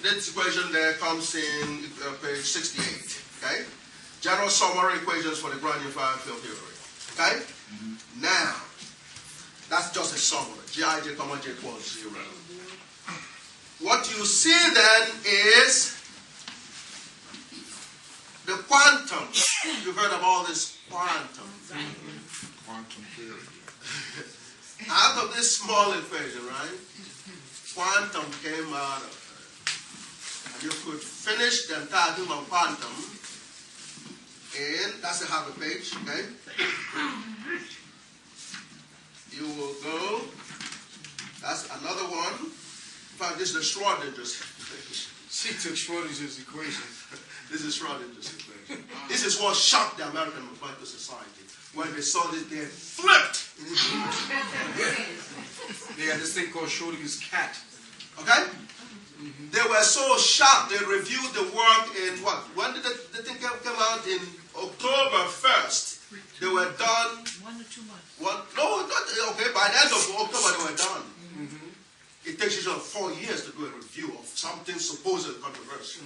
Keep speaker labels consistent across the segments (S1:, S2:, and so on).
S1: This equation there comes in page 68. Okay? General summary equations for the ground unified field theory. Okay? Now, that's just a summary. Gij, comma j equals 0. What you see then is the quantum. You heard of all this quantum.
S2: Quantum theory.
S1: Out of this small equation, right? Quantum came out of it. And you could finish the entire thing on quantum. And that's a half a page, okay? You will go. That's another one. In fact, this is the Schrodinger's equation.
S2: She took Schrodinger's equation.
S1: This is Schrodinger's equation. This is what shocked the American Mathematical Society. When they saw this, they flipped.
S2: They had this thing called Schrodinger's cat.
S1: Okay? They were so shocked, they reviewed the work in what? When did the thing come out? In October 1st. They were done.
S3: 1 or 2 months.
S1: Okay, by the end of October they were done. It takes you 4 years to do a review of something supposedly controversial.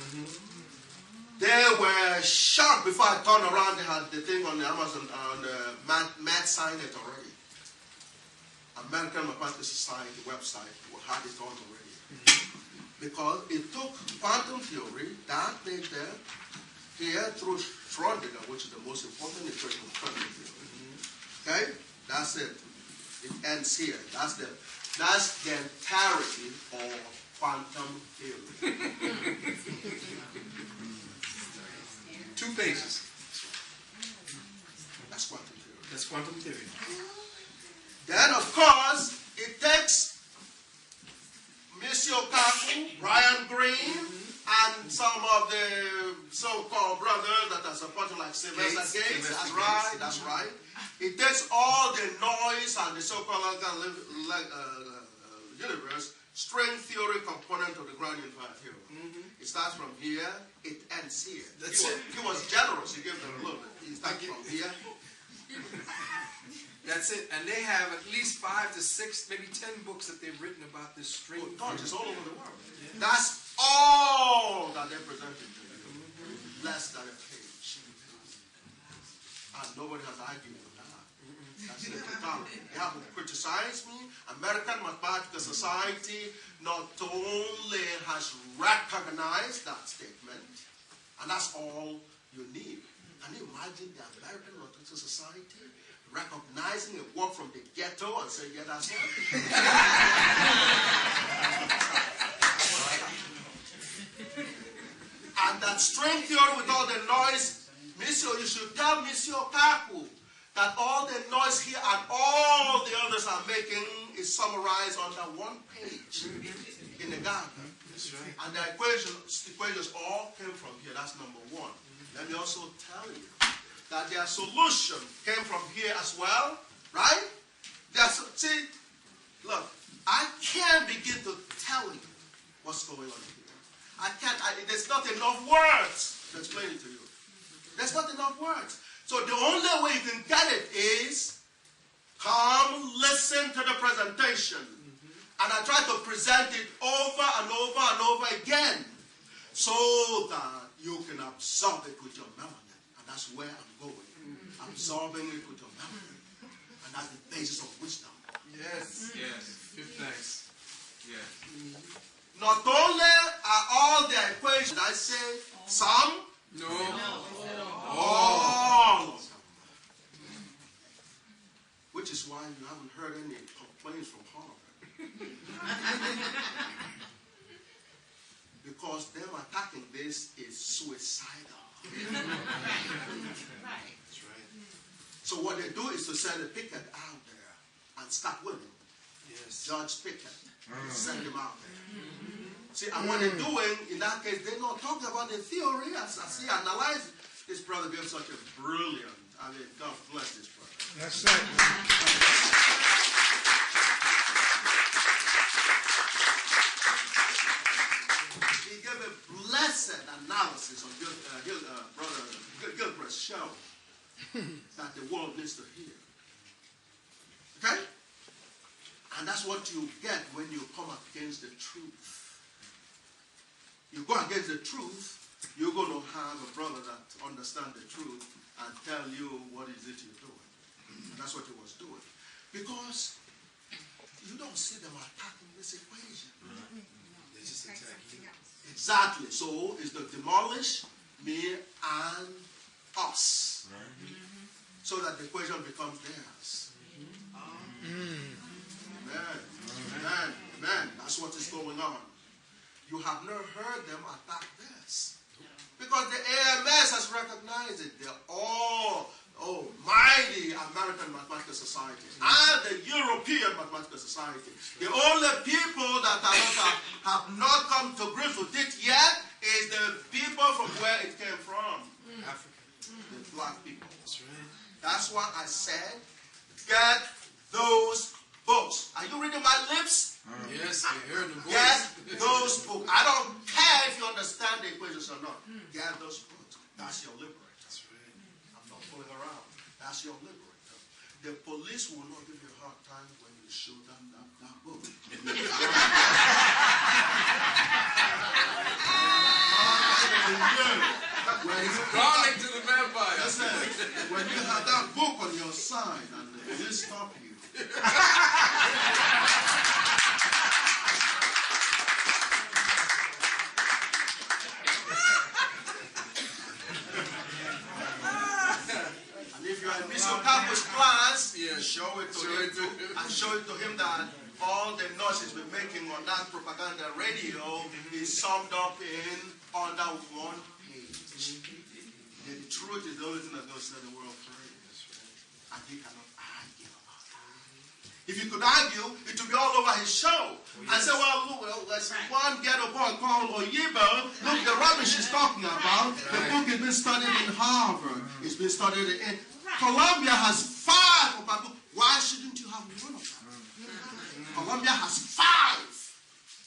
S1: They were shocked. Before I turned around, they had the thing on the Amazon, on the Matt signed it already. American Mathematical Society website had it on already. Because it took quantum theory, that page there, here through Schrodinger, which is the most important equation of quantum theory. Okay? That's it. It ends here. That's the entirety of quantum theory.
S2: 2 pages.
S1: That's quantum theory.
S2: That's quantum theory.
S1: Then, of course, it takes Monsieur Kaku, Brian Greene, and some of the so-called brothers that are supporting like Sylvester Gates. That's right. It takes all the noise and the so-called universe, string theory component of the ground unified theory. It starts from here, it ends here. He was generous, he gave them a little bit. It starts from here.
S2: That's it. And they have at least 5 to 6, maybe 10 books that they've written about this string.
S1: It's all over the world. Yeah. That's all that they presented to you. Less than a page. And nobody has argued with that. That's the totality. They have criticized me. American Mathematical Society not only has recognized that statement, and that's all you need. Can you imagine the American Mathematical Society recognizing a work from the ghetto and saying, yeah, that's it? And that string theory with all the noise, Monsieur, you should tell Monsieur Kaku that all the noise here and all the others are making is summarized under 1 page in the Gagut.
S2: That's right.
S1: And the equations all came from here. That's number 1. Let me also tell you that their solution came from here as well, right? See, look, I can't begin to tell you what's going on here. I can't. There's not enough words to explain it to you. There's not enough words. So the only way you can get it is come listen to the presentation. And I try to present it over and over and over again so that you can absorb it with your memory. And that's where I'm going. Absorbing it with your memory. And that's the basis of wisdom.
S2: Yes. Yes. Give thanks. Yes.
S1: Not only are all the equations, I say some.
S2: No.
S1: All of them. Which is why you haven't heard any complaints from Harvard. Because them attacking this is suicidal.
S3: Right.
S2: That's right.
S1: So what they do is to send a picket out there and start with him.
S2: Yes.
S1: Judge Pickett. Send him out there. See, and what they're doing, in that case, they're not talking about the theory. As I see, analyze. This brother gave such a brilliant, God bless this brother.
S2: That's it.
S1: He gave a blessed analysis of Brother Gilchrist's show that the world needs to hear. Okay? And that's what you get when you come up against the truth. you go against the truth, you're going to have a brother that understands the truth and tell you what is it you're doing. And that's what he was doing. Because you don't see them attacking this equation.
S2: They just attack you.
S1: Exactly. So it's to demolish me and us. So that the equation becomes theirs. Amen. Amen. Amen. That's what is going on. You have not heard them attack this. Because the AMS has recognized it. They're all mighty American Mathematical Society and the European Mathematical Society. The only people that have not come to grips with it yet is the people from where it came from.
S2: Africa.
S1: The black people.
S2: That's right.
S1: That's why I said, get those books. Are you reading my lips?
S2: Yes, you're hearing the voice.
S1: Get those books. I don't care if you understand the equations or not. Get those books. That's your liberator.
S2: That's right.
S1: I'm not fooling around. That's your liberator. The police will not give you a hard time when you show them that book.
S2: Garlic to the vampire.
S1: Listen, when you have that book on your side and the police stop you. And if you are in Mr. Campus class, show it to him and show it to him that all the noise he's been making on that propaganda radio is summed up in under one page. The truth is the only thing that's going to set the world free. And he cannot argue about that. If he could argue, it would be all over his show. And say, well, look, there's one ghetto boy called Oyibo. Look, the rubbish he's talking about. The book has been studied in Harvard. It's been studied in Columbia has 5 of my books. Why shouldn't you have one of them? Columbia has 5.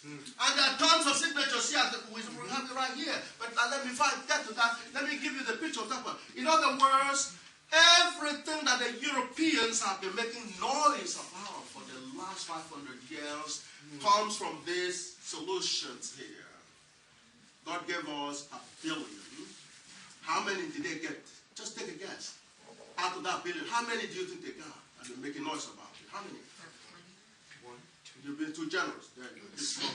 S1: And there are tons of signatures here. We have it right here. But let me get to that. Let me give you the picture of that one. In other words, everything that the Europeans have been making noise about for the last 500 years comes from these solutions here. God gave us 1 billion. How many did they get? Just take a guess. Out of that billion, how many do you think they got? And they're making noise about it. How many? You've been too generous. There you go. This one.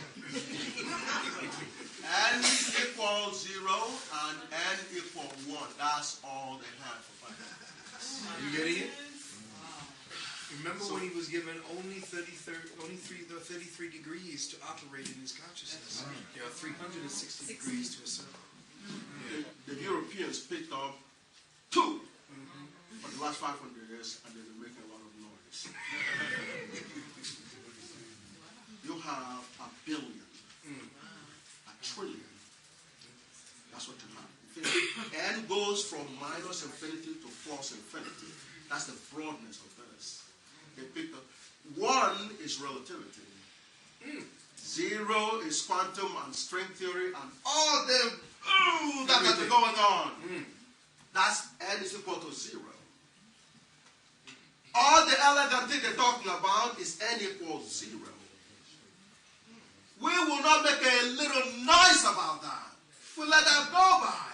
S1: N equals 0 and N equals 1. That's all they had for 5 minutes.
S2: Are you getting it? Remember when he was given only 33 degrees to operate in his consciousness? There are 360 degrees to a circle.
S1: The Europeans picked up 2 for the last 500 years, and they've been making a lot of noise. You have 1 billion, 1 trillion. That's what you have. N goes from minus infinity to plus infinity. That's the broadness of this. They picked up 1 is relativity. 0 is quantum and string theory and all the that has been going on. That's N is equal to 0. All the elegant thing they're talking about is N equals 0. We will not make a little noise about that. We'll let that go by.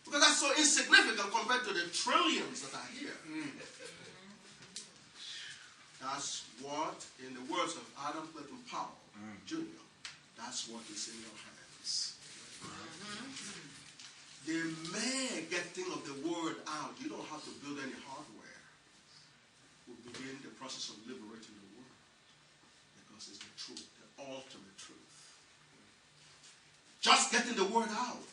S1: Because that's so insignificant compared to the trillions that are here. That's what, in the words of Adam Clayton Powell, Jr., that's what is in your hands. The mere getting of the word out, you don't have to build any hardware, will begin the process of liberating the world. Because it's the truth, the ultimate truth. Just getting the word out.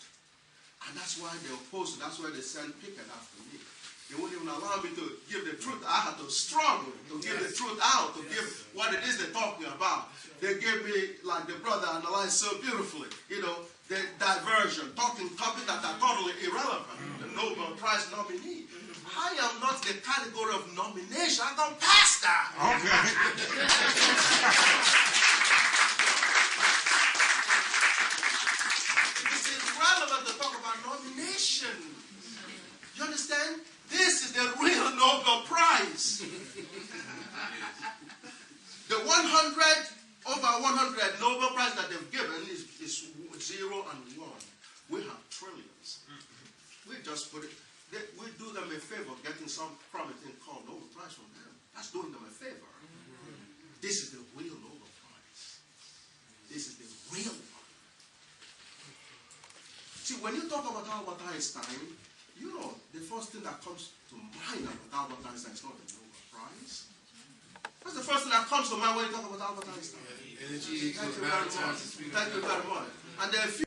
S1: And that's why they oppose it. That's why they send Pickett after me. They wouldn't even allow me to give the truth. I had to struggle to give the truth out, to give what it is they're talking about. They gave me, like the brother analyzed so beautifully, the diversion, talking topics that are totally irrelevant. The Nobel Prize nominee. I am not the category of nomination. I don't pass that. Okay. It's irrelevant to talk about nomination. You understand? This is the real Nobel Prize. The 100 over 100 Nobel Prize that they've given is 0 and getting some from it and called Nobel Prize from them. That's doing them a favor. This is the real Nobel Prize. This is the real one. See, when you talk about Albert Einstein, you know, the first thing that comes to mind about Albert Einstein is not the Nobel Prize. That's the first thing that comes to mind when you talk about Albert Einstein.
S2: Energy equals
S1: Thank you very much. And there are a few